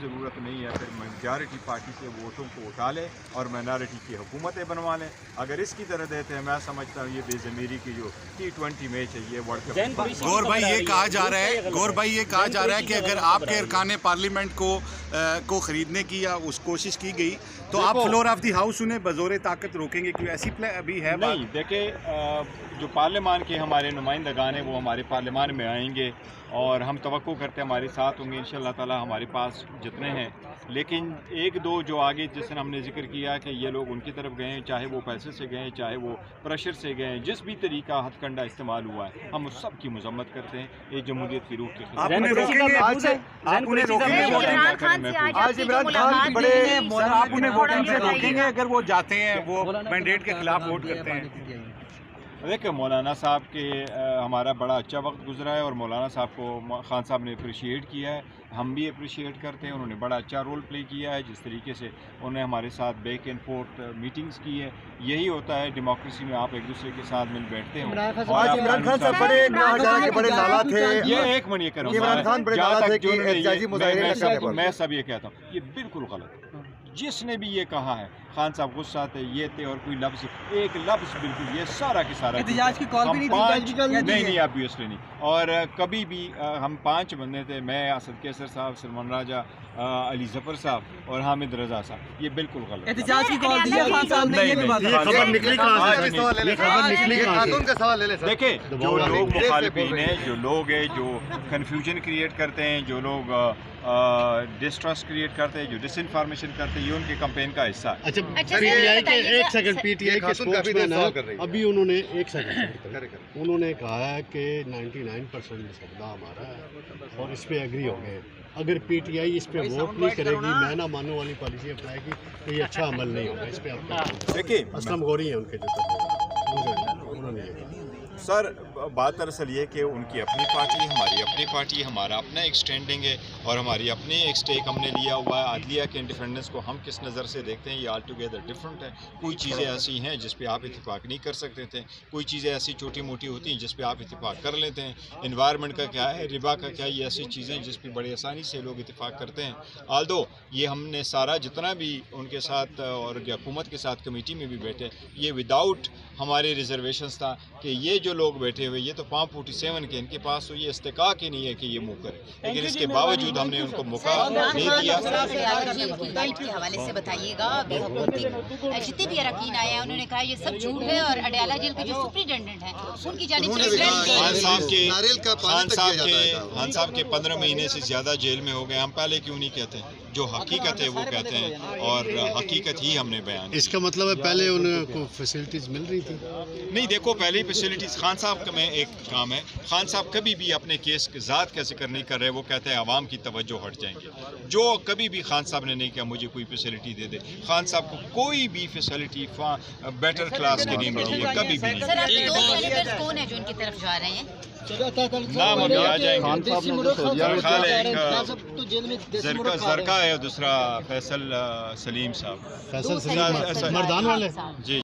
ज़रूरत नहीं है, फिर मेजॉरिटी पार्टी से वोटों को उठा लें और माइनॉरिटी की हुकूमतें बनवा लें। अगर इसकी तरह देते हैं, मैं समझता हूँ ये बेज़मीरी की जो T20 मैच है ये वर्ल्ड कप। गौर भाई ये कहा जा रहा है कि अगर आपके अरकान पार्लियामेंट को खरीदने की या उस कोशिश की गई तो आप फ्लोर ऑफ द हाउस उन्हें बज़ोर ताकत रोकेंगे, क्यों ऐसी अभी है बात? नहीं, देखिए जो पार्लियामान के हमारे नुमाइंदगान हैं वो हमारे पार्लियामान में आएंगे और हम तवक्को करते हैं हमारे साथ होंगे इंशाअल्लाह ताला। हमारे पास जितने हैं, लेकिन एक दो जो आगे जिस तरह हमने जिक्र किया कि ये लोग उनकी तरफ गए, चाहे वो पैसे से गए, चाहे वो प्रेशर से गए, जिस भी तरीका हथकंडा इस्तेमाल हुआ है हम उस सब की मजम्मत करते हैं। ये जमहूरियत की रूह के खिलाफ। आप उन्हें रोकेंगे वोटिंग से? आप उन्हें वोटिंग से रोकेंगे अगर वो जाते हैं, वो मैंडेट के खिलाफ वोट करते हैं? देखिए, मौलाना साहब के हमारा बड़ा अच्छा वक्त गुजरा है और मौलाना साहब को खान साहब ने अप्रिशिएट किया है, हम भी अप्रिशिएट करते हैं। उन्होंने बड़ा अच्छा रोल प्ले किया है, जिस तरीके से उन्होंने हमारे साथ बैक एंड फोर्थ मीटिंग्स की है। यही होता है डेमोक्रेसी में, आप एक दूसरे के साथ मिल बैठते हो। इमरान खान साहब बड़े लाला थे। ये एक मिनट करो, इमरान खान बड़े लाला थे कि एहतजाजी मुजाहिरे न करने पर। मैं सब ये कहता हूँ ये बिल्कुल गलत है। जिसने भी ये कहा है, खान साहब गुस्सा थे, ये थे, और कोई लफ्ज़ एक लफ्ज़ बिल्कुल ये सारा की सारा एहतजाज की कॉल भी नहीं ऑब्वियसली नहीं। और कभी भी हम 5 बंदे थे, मैं, असद कैसर साहब, सलमान राजा, अली जफर साहब और हामिद रजा साहब। ये बिल्कुल गलत एहतजाज की कॉल दी है खान साहब ने। ये खबर निकली कहां से? देखिए, जो लोग मुखालिफिन हैं, जो लोग हैं जो कन्फ्यूजन क्रिएट करते हैं, जो लोग डिस्ट्रस्ट क्रिएट करते हैं, जो डिसइंफॉर्मेशन करते हैं, ये उनके कैंपेन का हिस्सा है। अच्छा, पीटीआई के एक सेकंड, पीटीआई के स्पोक्समैन है, अभी उन्होंने एक सेकंड उन्होंने कहा है कि 99% मुसद्दा हमारा है और इस पे एग्री हो गए। अगर पीटीआई इस पे वोट नहीं करेगी, मैं ना मानो वाली पॉलिसी अपनाएगी तो ये अच्छा अमल नहीं होगा। इस पे आप देखिए, असलम गौरी हैं उनके जो उन्होंने सर, बात दरअसल ये कि उनकी अपनी पार्टी, हमारी अपनी पार्टी, हमारा अपना एक स्टैंडिंग है और हमारी अपनी एक स्टेक हमने लिया हुआ है। अदलिया के इंडिपेंडेंस को हम किस नज़र से देखते हैं, ये ऑल टुगेदर डिफरेंट है। कोई चीज़ें ऐसी हैं जिस पे आप इत्तेफाक नहीं कर सकते थे, कोई चीज़ें ऐसी छोटी मोटी होती हैं जिस पे आप इत्तेफाक कर लेते हैं। इन्वायरमेंट का क्या है, रिबा का क्या है, ये ऐसी चीज़ें जिस पर बड़ी आसानी से लोग इत्तेफाक करते हैं। आल्दो ये हमने सारा जितना भी उनके साथ और हुकूमत के साथ कमेटी में भी बैठे, ये विदाउट हमारे रिजर्वेशंस था कि ये जो लोग बैठे हुए, ये तो 547 के, इनके पास तो ये इस्तेकाक ही नहीं है कि ये मुँह करे, लेकिन इसके बावजूद हमने उनको मौका नहीं दिया। के हवाले से बताइएगा, जितने भी अरकान आए हैं उन्होंने कहा ये सब झूठ है और अडयाला जेल के जो सुप्रिटेंडेंट हैं उनकी जानिब से खान साहब के 15 महीने से ज़्यादा जेल में हो गए। हम पहले क्यों नहीं कहते? जो हकीकत है वो कहते हैं और हकीकत ही हमने बयान। इसका मतलब है पहले उनको फैसिलिटीज़ मिल रही थी? नहीं, देखो, पहले फैसिलिटीज़ खान साहब का में एक काम है, खान साहब कभी भी अपने केस के ज़ात का जिक्र नहीं कर रहे। वो कहते हैं आवाम की तवज्जो हट जाएंगे। जो कभी भी खान साहब ने नहीं किया मुझे कोई फैसिलिटी दे दे। खान साहब को कोई भी फैसिलिटी बेटर क्लास की नहीं मिली है, कभी भी नहीं। सर, आपके 2 सेनेटर्स कौन है जो उनकी तरफ जा रहे हैं? नाम अभी आ जाएंगे। जरका है, दूसरा फैसल सलीम साहब, फैसल सलीम मर्दान वाले। जी।